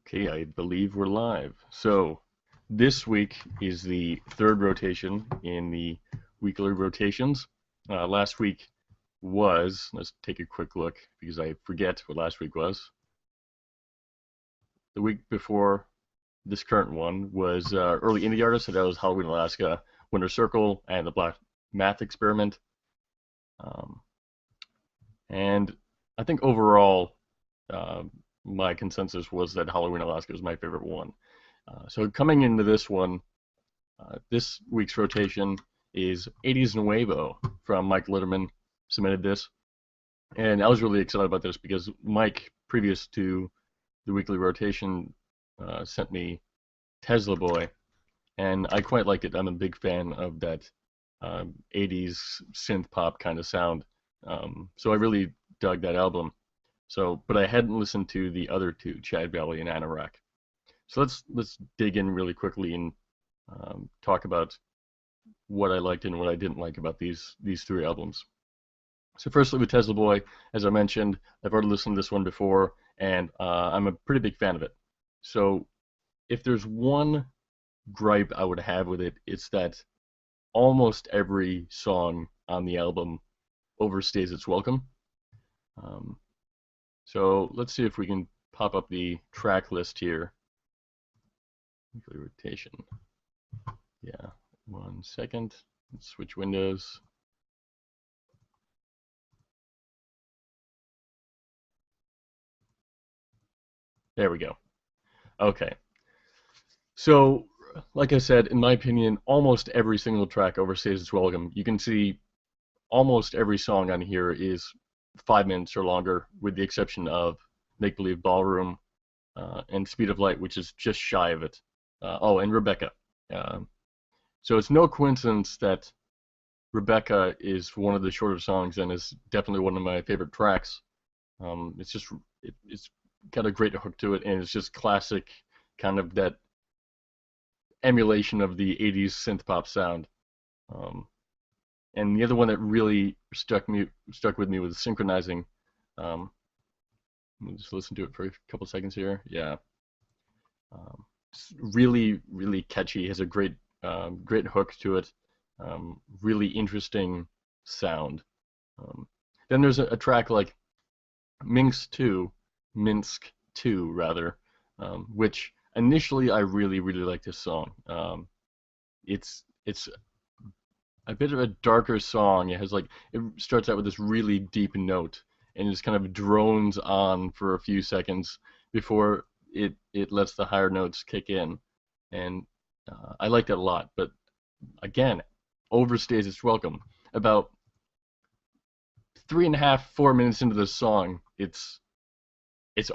Okay, I believe we're live. So this week is the third rotation in the weekly rotations. Last week was, let's take a quick look because I forget what last week was. The week before this current one was early indie artists, so that was Halloween Alaska, Winter Circle, and the Black Math Experiment. Um, and I think overall, uh, my consensus was that Halloween Alaska was my favorite one. So coming into this one, this week's rotation is 80s Nuevo from Mike Litterman, submitted this. And I was really excited about this because Mike, previous to the weekly rotation, sent me Tesla Boy, and I quite like it. I'm a big fan of that 80s synth pop kind of sound. So I really dug that album. So, but I hadn't listened to the other two, Chad Valley and Anoraak. So let's dig in really quickly and talk about what I liked and what I didn't like about these three albums. So firstly, with Tesla Boy, as I mentioned, I've already listened to this one before, and I'm a pretty big fan of it. So if there's one gripe I would have with it, it's that almost every song on the album overstays its welcome. Um, so let's see if we can pop up the track list here. Weekly rotation. Yeah, 1 second. Let's switch windows. There we go. Okay. So, like I said, in my opinion, almost every single track overstays its welcome. You can see almost every song on here is 5 minutes or longer, with the exception of Make Believe Ballroom and Speed of Light, which is just shy of it. Oh, and Rebecca. So it's no coincidence that Rebecca is one of the shorter songs and is definitely one of my favorite tracks. It's just it's got a great hook to it, and it's just classic, kind of that emulation of the 80s synth pop sound. Um, and the other one that really stuck with me was Synchronizing. Um, let me just listen to it for a couple seconds here. Yeah, it's really catchy. Has a great hook to it. Really interesting sound. Um, then there's a track like Minsk 2 rather, which initially I really like this song. It's a bit of a darker song. It starts out with this really deep note and just kind of drones on for a few seconds before it lets the higher notes kick in, and I like that a lot. But again, overstays its welcome. About 3.5, 4 minutes into the song, it's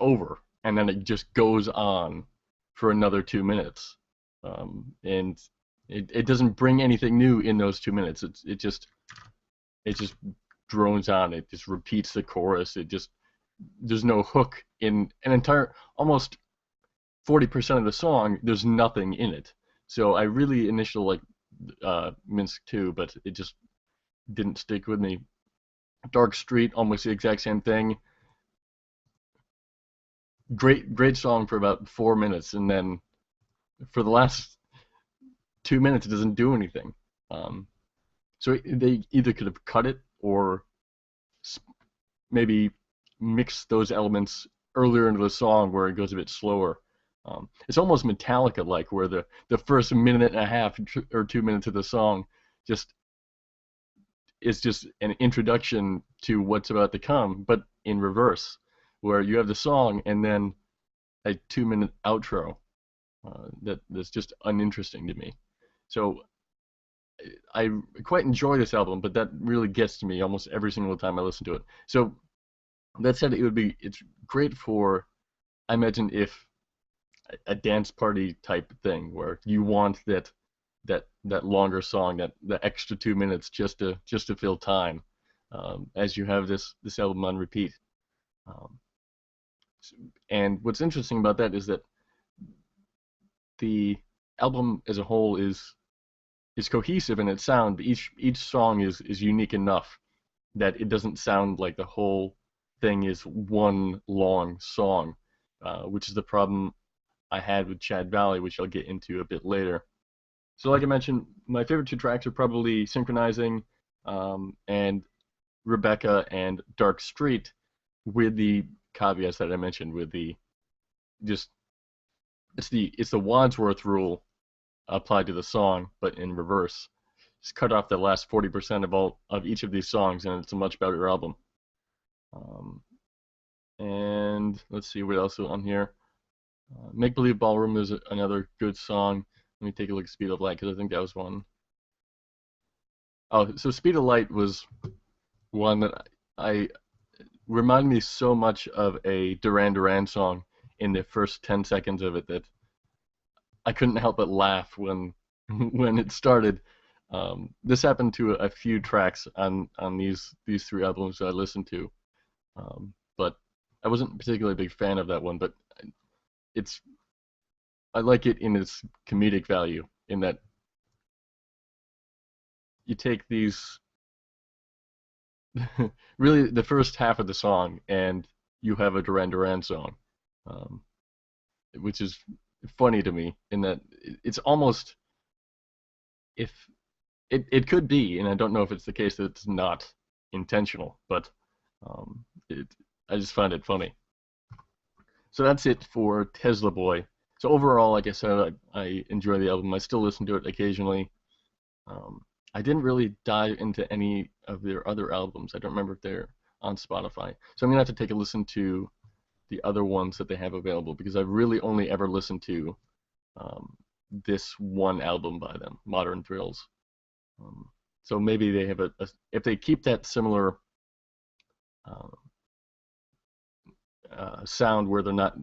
over, and then it just goes on for another 2 minutes, and it doesn't bring anything new in those 2 minutes. It just drones on. It just repeats the chorus. There's no hook in an entire almost 40% of the song. There's nothing in it. So I really initially like Minsk 2, but it just didn't stick with me. Dark Street, almost the exact same thing. Great song for about 4 minutes, and then for the last 2 minutes it doesn't do anything. So they either could have cut it or maybe mix those elements earlier into the song where it goes a bit slower. It's almost Metallica-like, where the first minute and a half or 2 minutes of the song just is just an introduction to what's about to come, but in reverse, where you have the song and then a 2 minute outro that's just uninteresting to me. So I quite enjoy this album, but that really gets to me almost every single time I listen to it. So that said, it's great for, I imagine, if a dance party type thing where you want that longer song, that extra 2 minutes just to fill time, as you have this album on repeat. Um, and what's interesting about that is that the album as a whole is cohesive in its sound, but each song is unique enough that it doesn't sound like the whole thing is one long song, which is the problem I had with Chad Valley, which I'll get into a bit later. So like I mentioned, my favorite two tracks are probably Synchronizing and Rebecca and Dark Street, with the caveats that I mentioned, with the just it's the Wadsworth rule applied to the song, but in reverse. Just cut off the last 40% of each of these songs, and it's a much better album. Um, and let's see what else is on here. Make Believe Ballroom is another good song. Let me take a look at Speed of Light, because I think that was one. Oh, so Speed of Light was one that I reminded me so much of a Duran Duran song in the first 10 seconds of it that I couldn't help but laugh when when it started. This happened to a few tracks on these three albums that I listened to, but I wasn't particularly a big fan of that one. But it's I like it in its comedic value, in that you take these really the first half of the song and you have a Duran Duran song, um, which is funny to me in that it's almost, if it could be, and I don't know if it's the case that it's not intentional, but it I just find it funny. So that's it for Tesla Boy. So overall, like I said, I enjoy the album. I still listen to it occasionally. Um, I didn't really dive into any of their other albums. I don't remember if they're on Spotify. So I'm gonna have to take a listen to the other ones that they have available, because I've really only ever listened to this one album by them, Modern Thrills. Um, so maybe they have if they keep that similar uh, sound where they're not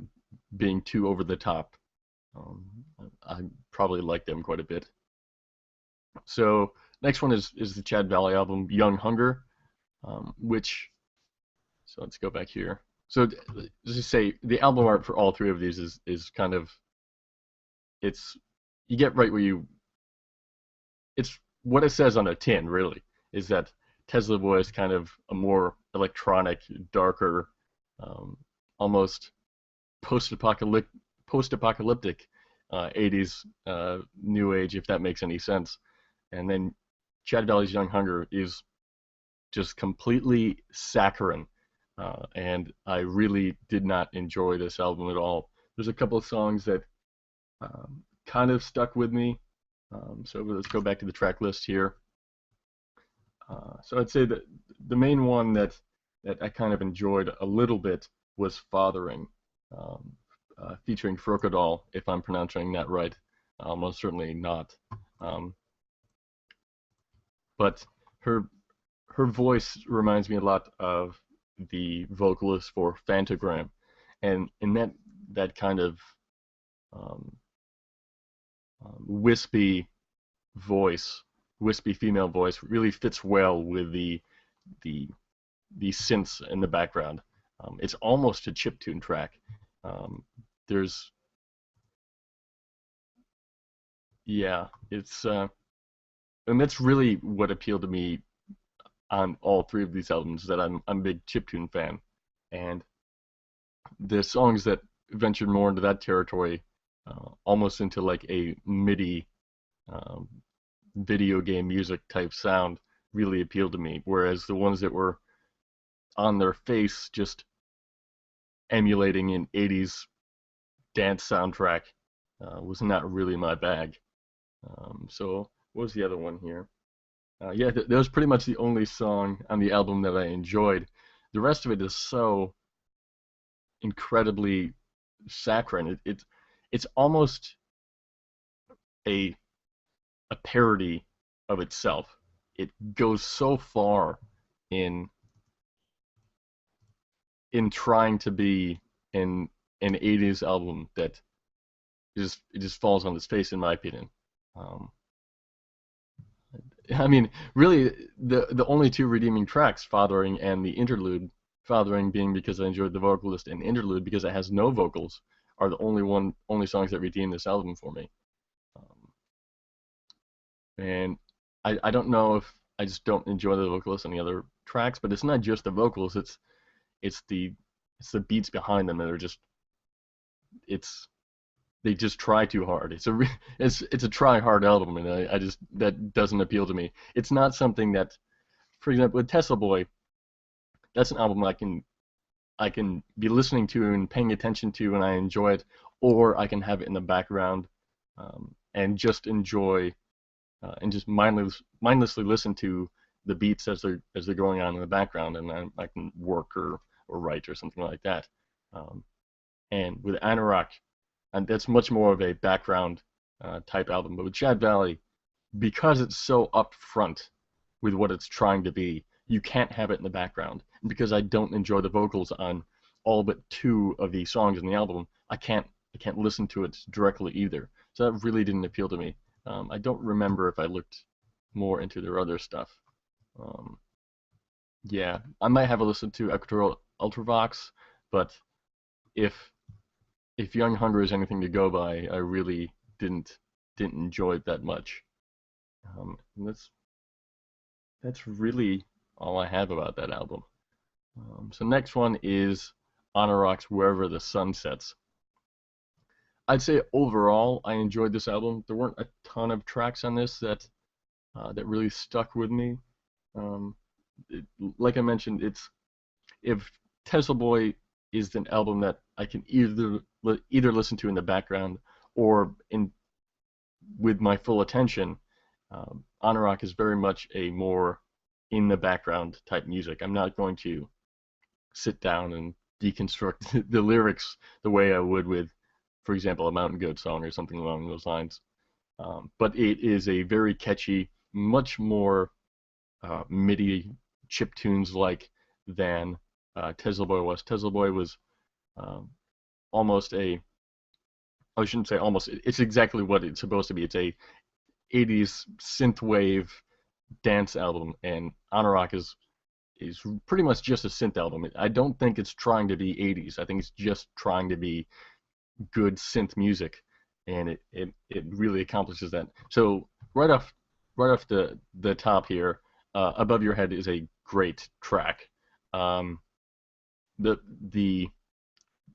being too over the top, um, I probably like them quite a bit. So next one is the Chad Valley album, Young Hunger, which, so let's go back here. So let's just say the album art for all three of these is kind of, it's, you get right where you, it's what it says on the tin, really, is that Tesla Boy is kind of a more electronic, darker, um, almost post-apocalyptic, post-apocalyptic 80s new age, if that makes any sense. And then Chad Valley's Young Hunger is just completely saccharine, and I really did not enjoy this album at all. There's a couple of songs that kind of stuck with me. So let's go back to the track list here. So I'd say that the main one that I kind of enjoyed a little bit was Fathering, um, featuring Frokadal, if I'm pronouncing that right. Most certainly not. Um, but her her voice reminds me a lot of the vocalist for Fantagram, and in that kind of um, wispy voice, wispy female voice, really fits well with the the synths in the background. It's almost a chiptune track. Um, there's Yeah, it's and that's really what appealed to me on all three of these albums. That I'm a big chiptune fan, and the songs that ventured more into that territory, almost into like a MIDI um, video game music type sound, really appealed to me. Whereas the ones that were on their face, just emulating an 80s dance soundtrack, was not really my bag. So what was the other one here? Yeah, that was pretty much the only song on the album that I enjoyed. The rest of it is so incredibly saccharine. It's almost a a parody of itself. It goes so far in trying to be an 80s album that it just falls on its face, in my opinion. Um, I mean, really, the only two redeeming tracks, Fathering and the interlude, Fathering being because I enjoyed the vocalist, and Interlude because it has no vocals, are the only songs that redeem this album for me. Um, and I don't know if I just don't enjoy the vocalist on the other tracks, but it's not just the vocals, it's the it's the beats behind them that are just, it's they just try too hard. It's a try hard album, and I just that doesn't appeal to me. It's not something that, for example, with Tesla Boy, that's an album I can be listening to and paying attention to, and I enjoy it, or I can have it in the background and just enjoy and just mindlessly listen to the beats as they're going on in the background, and I can work or write or something like that. Um, and with Anorak, and that's much more of a background type album. But with Chad Valley, because it's so upfront with what it's trying to be, you can't have it in the background. And because I don't enjoy the vocals on all but two of the songs in the album, I can't listen to it directly either. So that really didn't appeal to me. I don't remember if I looked more into their other stuff. Um, yeah, I might have a listen to Equatorial Ultravox, but if Young Hunger is anything to go by, I really didn't enjoy it that much. And that's really all I have about that album. So next one is Anorak's Wherever the Sun Sets. I'd say overall I enjoyed this album. There weren't a ton of tracks on this that really stuck with me. Um, like I mentioned, it's if Tesla Boy is an album that I can either listen to in the background or in with my full attention. Anorak is very much a more in the background type music. I'm not going to sit down and deconstruct the lyrics the way I would with, for example, a Mountain Goat song or something along those lines. But it is a very catchy, much more MIDI chip tunes like than Tesla Boy was. Tesla Boy was um, almost a, I shouldn't say almost, it's exactly what it's supposed to be. It's a 80s synthwave dance album, and Anorak is pretty much just a synth album. I don't think it's trying to be 80s. I think it's just trying to be good synth music, and it really accomplishes that. So right off the top here, Above Your Head is a great track. Um, the the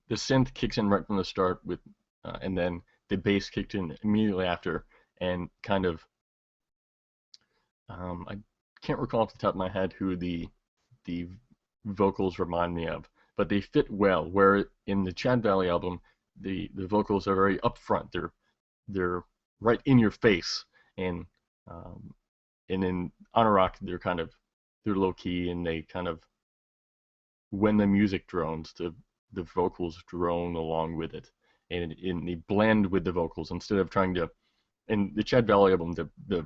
the synth kicks in right from the start with, and then the bass kicked in immediately after, and kind of I can't recall off the top of my head who the vocals remind me of, but they fit well. Where in the Chad Valley album, the vocals are very upfront. They're right in your face, and um, and in Anorak they're low key, and they kind of, when the music drones, the vocals drone along with it, and they blend with the vocals instead of trying to. In the Chad Valley album, the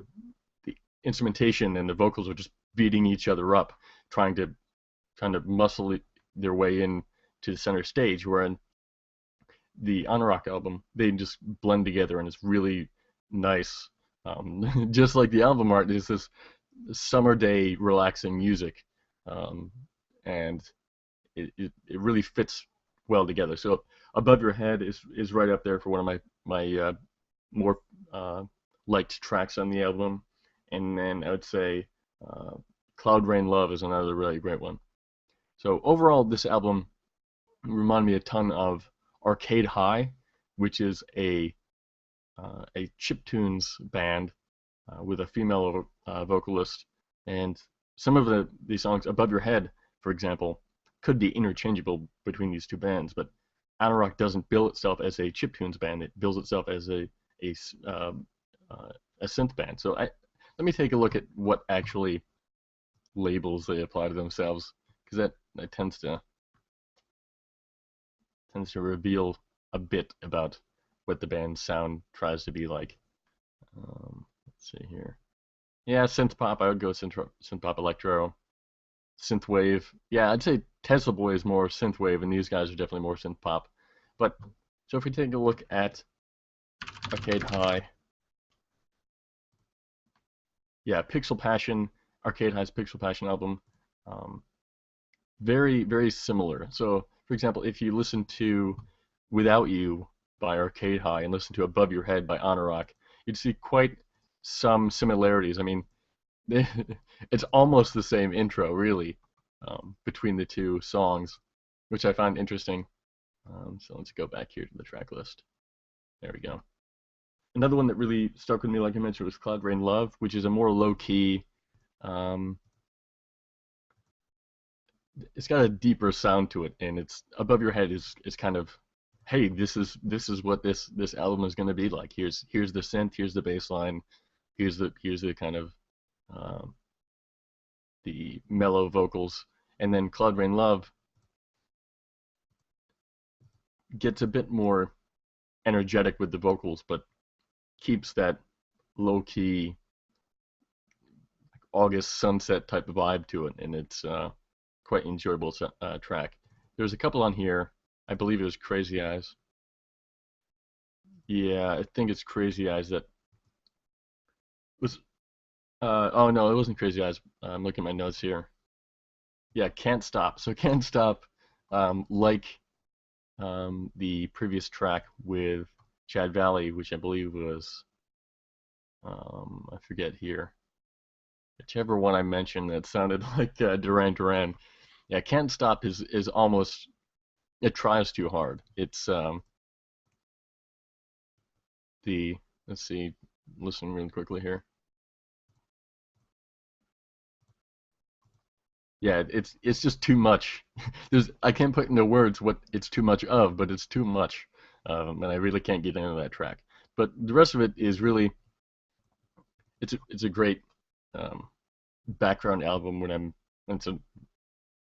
instrumentation and the vocals are just beating each other up, trying to kind of muscle their way in to the center stage. Where in the Anorak album, they just blend together, and it's really nice. Just like the album art is this summer day relaxing music, um, and it really fits well together. So Above Your Head is right up there for one of my more liked tracks on the album, and then I would say uh, Cloud Rain Love is another really great one. So overall, this album reminded me a ton of Arcade High, which is a chiptunes band with a female vocalist, and some of the songs Above Your Head, for example, could be interchangeable between these two bands, but Anorak doesn't bill itself as a chiptunes band; it bills itself as a uh, a synth band. So let me take a look at what actually labels they apply to themselves, because that tends to reveal a bit about what the band's sound tries to be like. Let's see here. Yeah, synth pop. I would go synth pop, electro, synth wave. Yeah, I'd say Tesla Boy is more synth wave, and these guys are definitely more synth pop. But so if we take a look at Arcade High, yeah, Pixel Passion, Arcade High's Pixel Passion album, um, very similar. So, for example, if you listen to Without You by Arcade High and listen to Above Your Head by Anorak, you'd see quite some similarities. I mean, it's almost the same intro, really, between the two songs, which I find interesting. So let's go back here to the track list. There we go. Another one that really stuck with me, like I mentioned, was Cloud Rain Love, which is a more low key. Um, it's got a deeper sound to it, and it's above your head is kind of, hey, this is what this album is going to be like. Here's the synth, here's the bass line, here's the kind of um, the mellow vocals, and then Cloud Rain Love gets a bit more energetic with the vocals, but keeps that low key August sunset type of vibe to it, and it's quite enjoyable track. There's a couple on here. I believe it was Crazy Eyes. Yeah, I think it's Crazy Eyes that was. Oh no, it wasn't Crazy Eyes. I'm looking at my notes here. Yeah, Can't Stop. So Can't Stop, like the previous track with Chad Valley, which I believe was I forget here. Whichever one I mentioned that sounded like Duran Duran. Yeah, Can't Stop is almost, it tries too hard. It's the let's see, listen really quickly here. Yeah, it's just too much. I can't put into words what it's too much of, but it's too much, and I really can't get into that track. But the rest of it is really, it's a great um, background album when it's a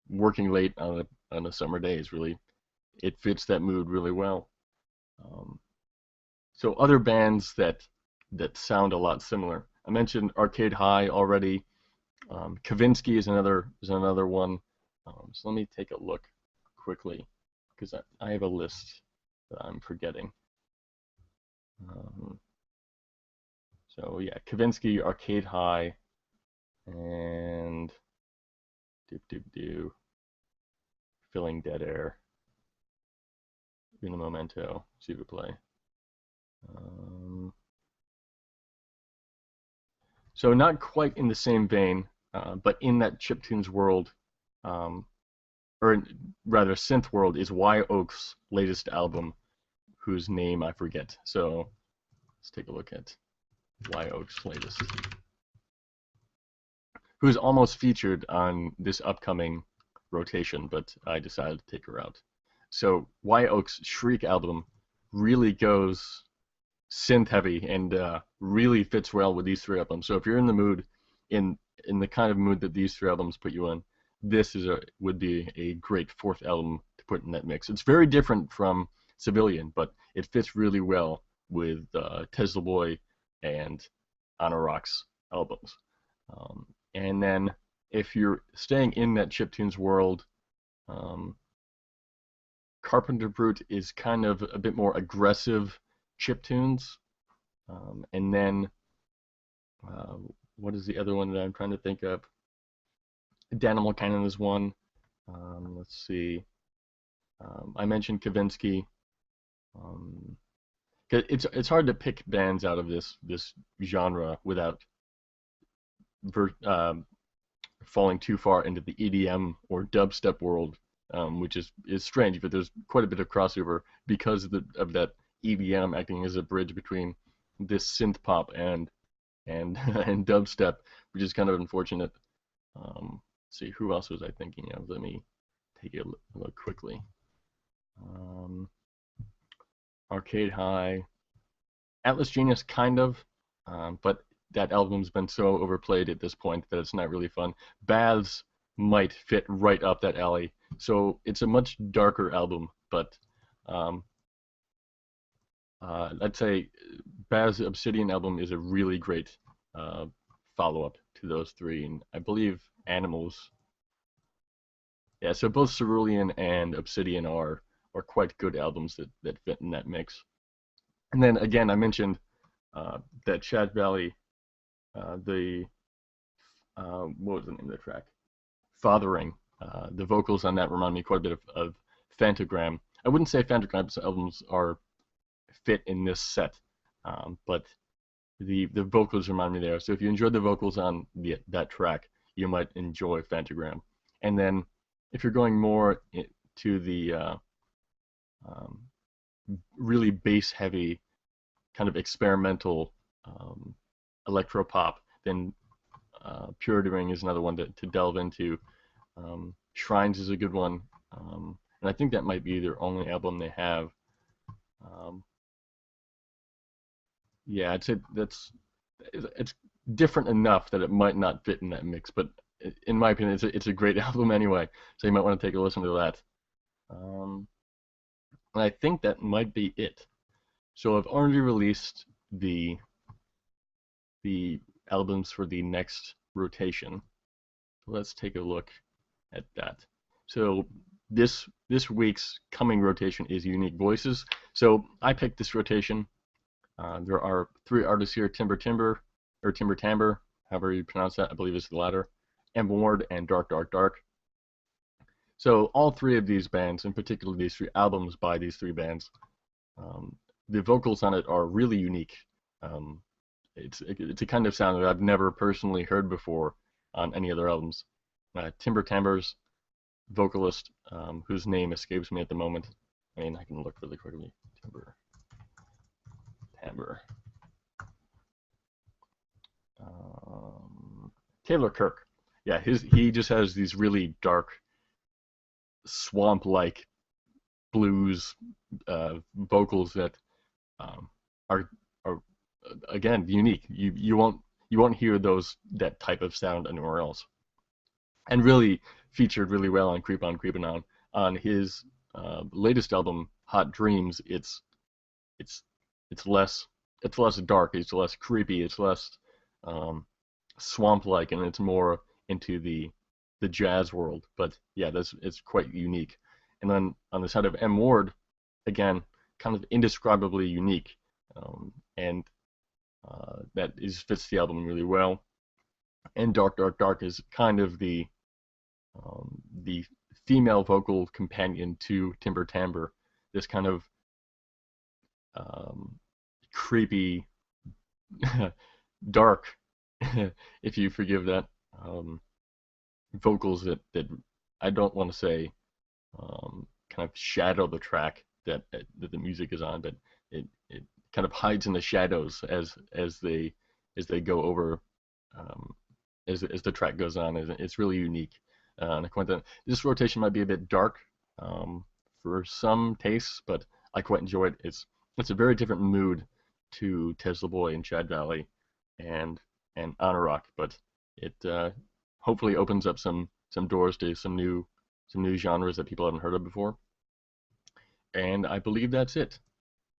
working late on a summer day. Is really, it fits that mood really well. Um, so other bands that sound a lot similar. I mentioned Arcade High already. Kavinsky is another one. So let me take a look quickly because I have a list that I'm forgetting. Um, so yeah, Kavinsky, Arcade High, and doop doop doo, Filling Dead Air, Una Momento, see if we play. Um, so not quite in the same vein, but in that chiptunes world, um, or rather synth world, is Y Oak's latest album, whose name I forget. So let's take a look at Y Oak's latest, who's almost featured on this upcoming rotation, but I decided to take her out. So Y Oak's Shriek album really goes synth heavy and really fits well with these three albums. So if you're in the mood, in in the kind of mood that these three albums put you in, this would be a great fourth album to put in that mix. It's very different from Civilian, but it fits really well with Tesla Boy and Anoraak's albums. And then if you're staying in that chiptunes world, um, Carpenter Brute is kind of a bit more aggressive chiptunes. And then uh, what is the other one that I'm trying to think of? Danimal Cannon is one. Let's see. I mentioned Kavinsky. Um, it's hard to pick bands out of this genre without ver- um, falling too far into the EDM or dubstep world, which is strange, but there's quite a bit of crossover because of that EDM acting as a bridge between this synth pop and and dubstep, which is kind of unfortunate. Let's see, who else was I thinking of? Let me take a look quickly. Um, Arcade High, Atlas Genius, kind of, but that album's been so overplayed at this point that it's not really fun. Baths might fit right up that alley, so it's a much darker album, but um, I'd say Bath's Obsidian album is a really great uh, follow-up to those three, and I believe Animals. Yeah, so both Cerulean and Obsidian are quite good albums that fit in that mix. And then again, I mentioned that Chad Valley, the what was the name of the track? Fathering. The vocals on that remind me quite a bit of Fantagram. I wouldn't say Fantagram's albums are fit in this set, but the vocals remind me there. So if you enjoyed the vocals on that track, you might enjoy Fantagram. And then if you're going more to the um, really bass heavy kind of experimental electro pop. Then Purity Ring is another one to delve into. Shrines is a good one, and I think that might be their only album they have. Um, yeah, I'd say it's different enough that it might not fit in that mix, but in my opinion, it's a great album anyway. So you might want to take a listen to that. Um, and I think that might be it. So I've already released the albums for the next rotation. So let's take a look at that. So this week's coming rotation is Unique Voices. So I picked this rotation. There are 3 artists here: Timber Timber, or Timber Timbre, however you pronounce that. I believe it's the latter. Ward and Dark Dark Dark. So all 3 of these bands, in particular these 3 albums by these 3 bands, the vocals on it are really unique. Um, it's a kind of sound that I've never personally heard before on any other albums. Timber Timbre's vocalist, whose name escapes me at the moment. I mean, I can look really quickly. Timber Timbre. Taylor Kirk. Yeah, he just has these really dark, swamp-like blues vocals that are again unique. You won't hear that type of sound anywhere else. And really featured really well on Creep On Creepin' On. On his latest album, Hot Dreams, it's less dark, it's less creepy, it's less swamp-like, and it's more into the jazz world. But yeah, it's quite unique. And then on the side of Ward, again, kind of indescribably unique, and that fits the album really well. And Dark Dark Dark is kind of the female vocal companion to Timber Timbre. This kind of creepy, dark, if you forgive that, vocals that I don't want to say kind of shadow the track that the music is on, but it kind of hides in the shadows as they go over, as the track goes on. It's really unique. And this rotation might be a bit dark for some tastes, but I quite enjoy it. It's a very different mood to Tesla Boy and Chad Valley and Anoraak, but it hopefully opens up some doors to some new genres that people haven't heard of before. And I believe that's it.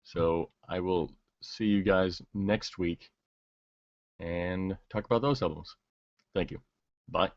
So I will see you guys next week and talk about those albums. Thank you. Bye.